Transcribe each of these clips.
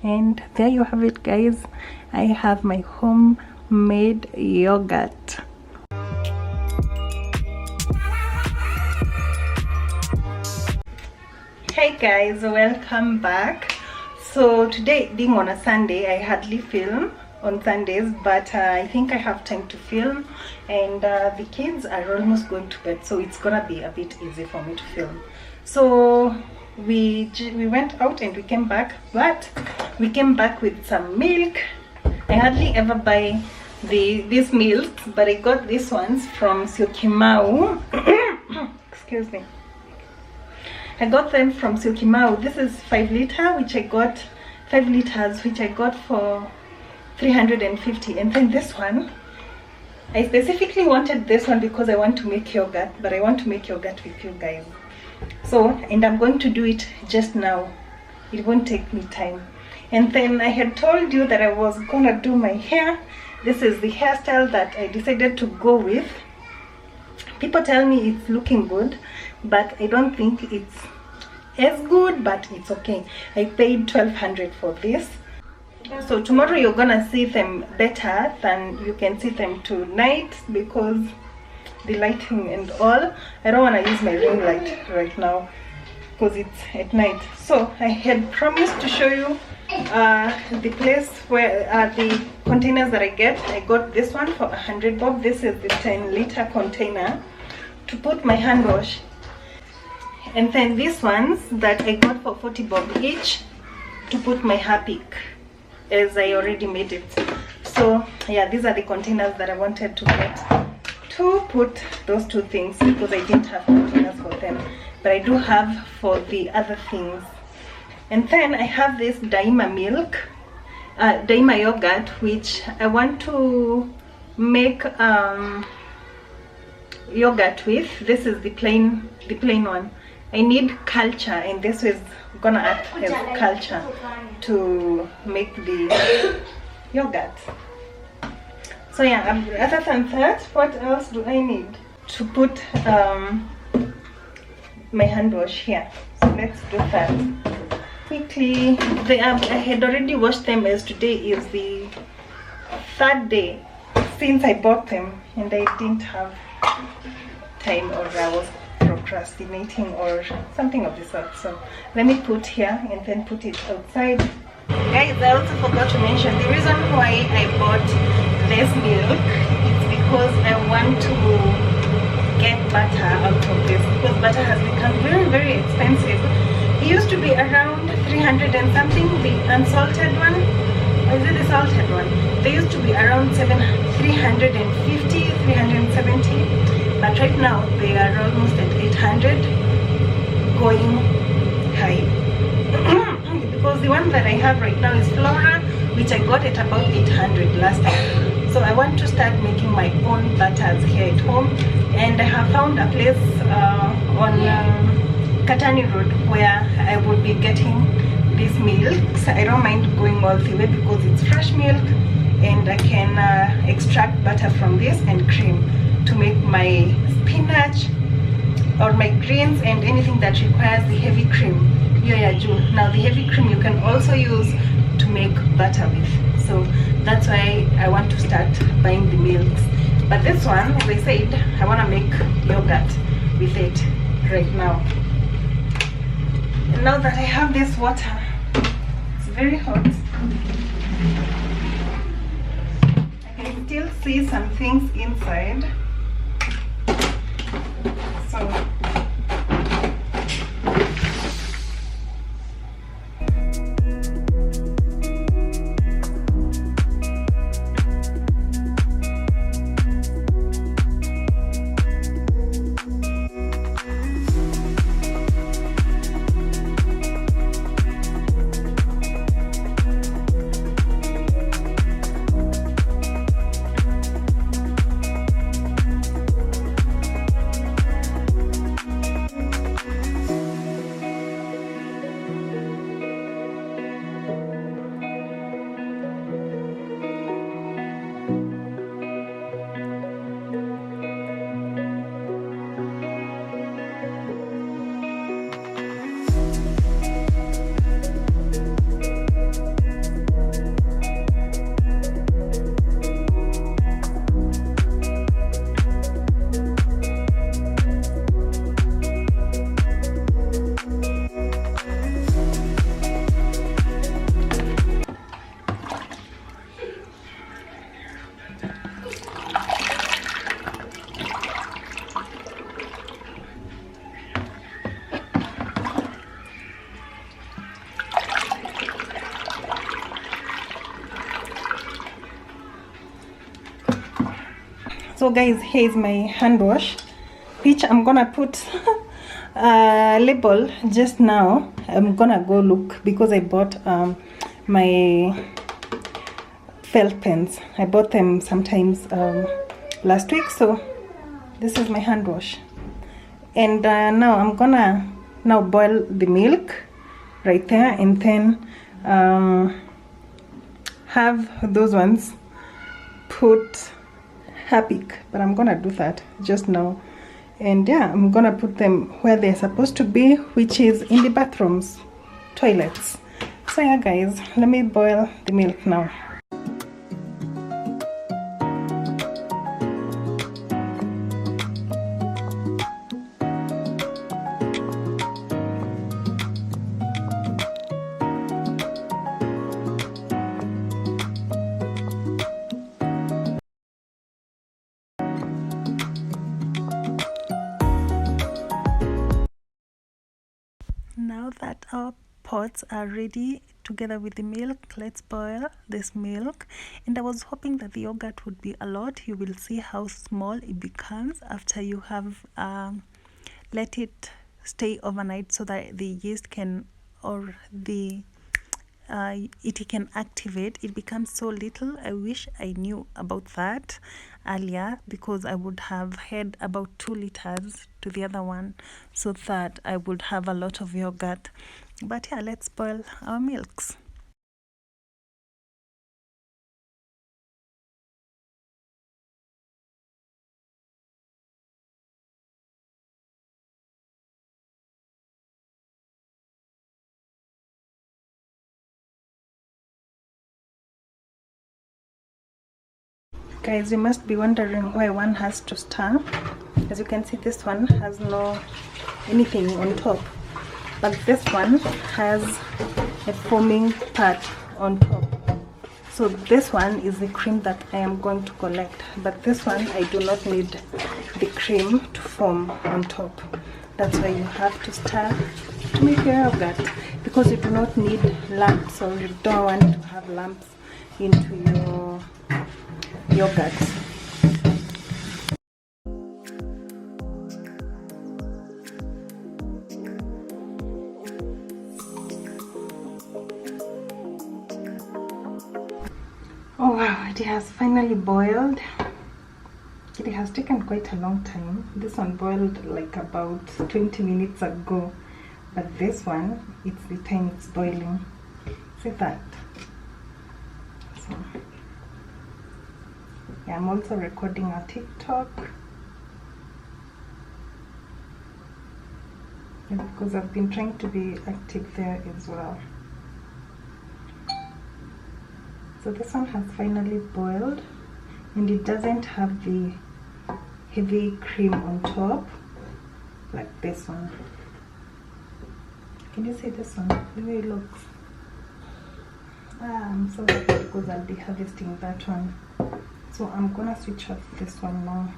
And there you have it, guys. I have my homemade yogurt. Hey guys, welcome back. So today, being on a Sunday, I hardly film on Sundays, but I think I have time to film, and the kids are almost going to bed, so it's gonna be a bit easy for me to film. So we went out and we came back, but we came back with some milk. I hardly ever buy these milks, but I got these ones from Syokimau. Excuse me. I got them from Syokimau. This is 5 liter, which I got 5 liters, which I got for 350. And then this one, I specifically wanted this one because I want to make yogurt, but I want to make yogurt with you guys. So, and I'm going to do it just now. It won't take me time. And then I had told you that I was gonna do my hair. This is the hairstyle that I decided to go with. People tell me it's looking good, but I don't think it's as good, but it's okay. I paid 1200 for this. So tomorrow you're gonna see them better than you can see them tonight because the lighting and all. I don't want to use my ring light right now because it's at night. So I had promised to show you the place where the containers that I get. I got this one for 100 bob. This is the 10 liter container to put my hand wash, and then these ones that I got for 40 bob each to put my hair pick, as I already made it. So yeah, these are the containers that I wanted to get to put those two things because I didn't have containers for them, but I do have for the other things. And then I have this Daima milk, Daima yogurt, which I want to make yogurt with. This is the plain one. I need culture, and this is gonna act as culture to make the yogurt. So yeah, other than that, what else do I need to put my hand wash here? So let's do that quickly. I had already washed them, as today is the 3rd day since I bought them, and I didn't have time, or I was procrastinating or something of the sort. So let me put here and then put it outside. Guys, I also forgot to mention the reason why I bought this milk is because I want to get butter out of this, because butter has become very, very expensive. It used to be around 300 and something, the unsalted one, or is it the salted one? They used to be around 350, 370, but right now they are almost at 800, going high. Because the one that I have right now is Flora, which I got at about 800 last time. So I want to start making my own butters here at home, and I have found a place on Katani Road where I will be getting these milks. I don't mind going all the way because it's fresh milk, and I can extract butter from this and cream to make my spinach or my greens and anything that requires the heavy cream. Now the heavy cream you can also use to make butter with. So that's why I want to start buying the milks. But this one, as I said, I want to make yogurt with it right now. And now that I have this water, it's very hot. I can still see some things inside. So So guys, here is my hand wash, which I'm gonna put a label just now. I'm gonna go look because I bought my felt pens. I bought them sometimes last week. So this is my hand wash, and now I'm gonna boil the milk right there, and then have those ones put Harpic, but I'm gonna do that just now. And yeah, I'm gonna put them where they're supposed to be, which is in the bathrooms, toilets. So yeah guys, let me boil the milk now. Now that our pots are ready together with the milk, let's boil this milk. And I was hoping that the yogurt would be a lot. You will see how small it becomes after you have let it stay overnight, so that the yeast can, or the it can activate. It becomes so little. I wish I knew about that earlier, because I would have had about 2 liters to the other one, so that I would have a lot of yogurt. But yeah, let's boil our milks. Guys, you must be wondering why one has to stir. As you can see, this one has no anything on top, but this one has a foaming part on top. So this one is the cream that I am going to collect, but this one I do not need the cream to form on top. That's why you have to stir to make your yogurt, because you do not need lumps, or you don't want to have lumps into your yogurt. Oh wow, it has finally boiled. It has taken quite a long time. This one boiled like about 20 minutes ago, but this one, it's the time it's boiling. See that? So yeah, I'm also recording a TikTok, because I've been trying to be active there as well. So this one has finally boiled, and it doesn't have the heavy cream on top like this one. Can you see this one, the way it looks? I'm so happy, because I'll be harvesting that one. So I'm gonna switch off this one now.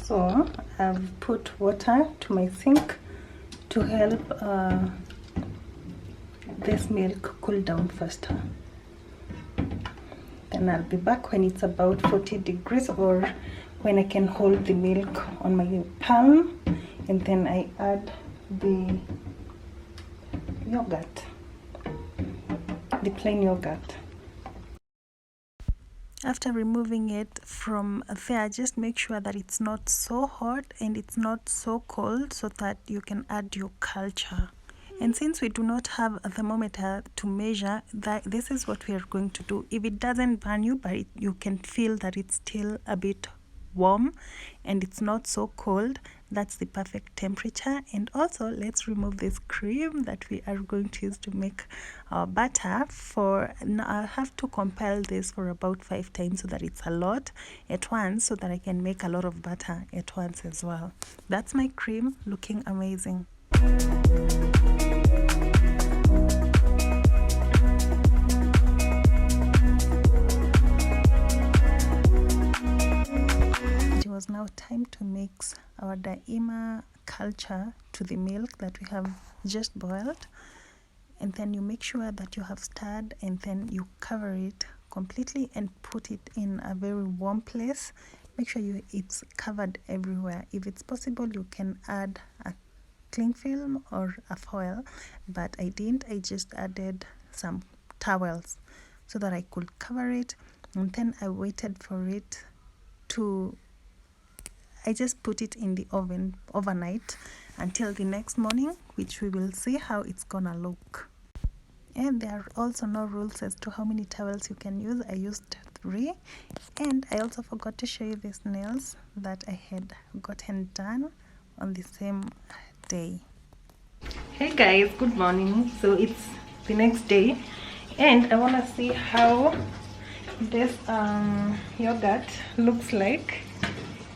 So I've put water to my sink to help this milk cool down faster. Then I'll be back when it's about 40 degrees, or when I can hold the milk on my palm, and then I add the yogurt, the plain yogurt. After removing it from there, just make sure that it's not so hot and it's not so cold, so that you can add your culture. And since we do not have a thermometer to measure that, this is what we are going to do. If it doesn't burn you, but you can feel that it's still a bit warm and it's not so cold. That's the perfect temperature. And also let's remove this cream that we are going to use to make our butter. I have to compile this for about 5 times so that it's a lot at once, so that I can make a lot of butter at once as well. That's my cream, looking amazing. It was now time to mix our daima culture to the milk that we have just boiled, and then you make sure that you have stirred, and then you cover it completely and put it in a very warm place. Make sure it's covered everywhere. If it's possible, you can add a cling film or a foil, but I didn't. I just added some towels so that I could cover it, and then I waited for it to I just put it in the oven overnight until the next morning, which we will see how it's gonna look. And there are also no rules as to how many towels you can use. I used 3. And I also forgot to show you these nails that I had gotten done on the same day. Hey guys, good morning. So it's the next day and I want to see how this yogurt looks like,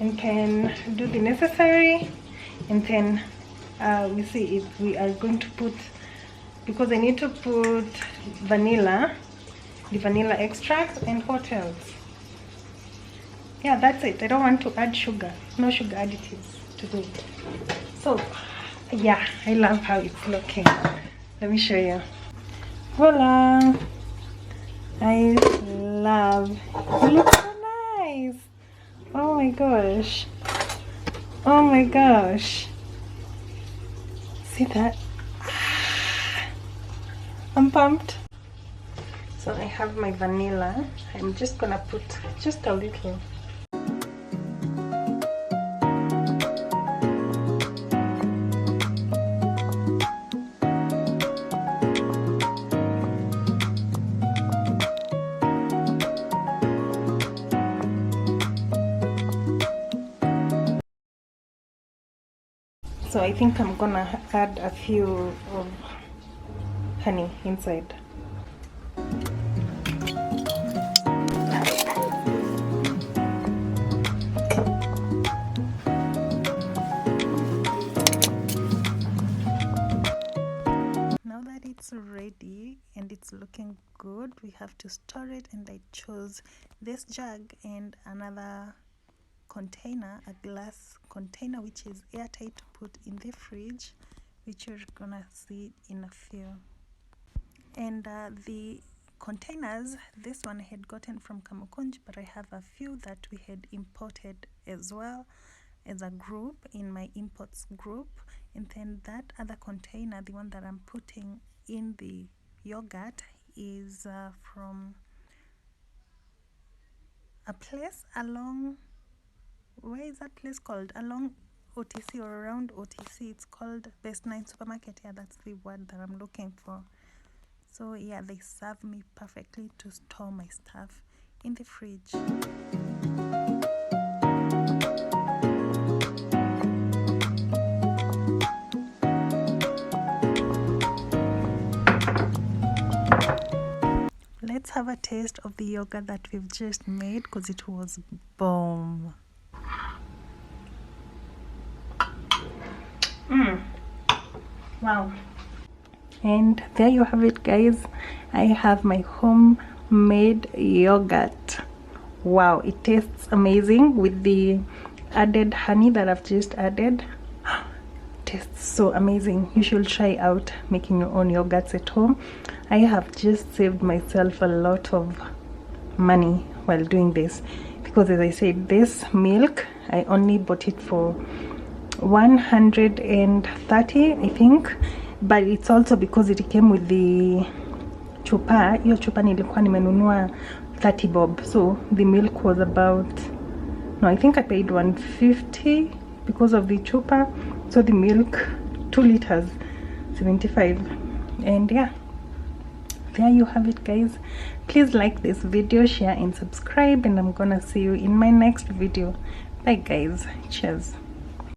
and can do the necessary, and then we see if we are going to put, because I need to put vanilla, the vanilla extract, and what else? Yeah, that's it. I don't want to add sugar, no sugar additives to do it. So yeah, I love how it's looking. Let me show you. Voila, I love it. Looks so nice. Oh my gosh, oh my gosh, see that? I'm pumped. So I have my vanilla. I'm just gonna put just a little. So I think I'm gonna add a few of honey inside. Now that it's ready and it's looking good, we have to store it, and I chose this jug and another container, a glass container which is airtight, to put in the fridge, which you're gonna see in a few. And the containers, this one I had gotten from Kamukunji, but I have a few that we had imported as well as a group in my imports group. And then that other container, the one that I'm putting in the yogurt, is from a place along, where is that place called? Along OTC or around OTC. It's called Best 9 Supermarket. Yeah, that's the word that I'm looking for. So yeah, they serve me perfectly to store my stuff in the fridge. Let's have a taste of the yogurt that we've just made, because it was bomb. Wow. And there you have it, guys. I have my homemade yogurt. Wow, it tastes amazing with the added honey that I've just added. Tastes so amazing. You should try out making your own yogurts at home. I have just saved myself a lot of money while doing this, because as I said, this milk I only bought it for 130, I think, but it's also because it came with the chupa. Hiyo chupa nilikuwa nimenunua 30 bob, so the milk was about, no, I think I paid 150 because of the chupa. So the milk, 2 liters, 75. And yeah, there you have it, guys. Please like this video, share and subscribe, and I'm gonna see you in my next video. Bye guys, cheers.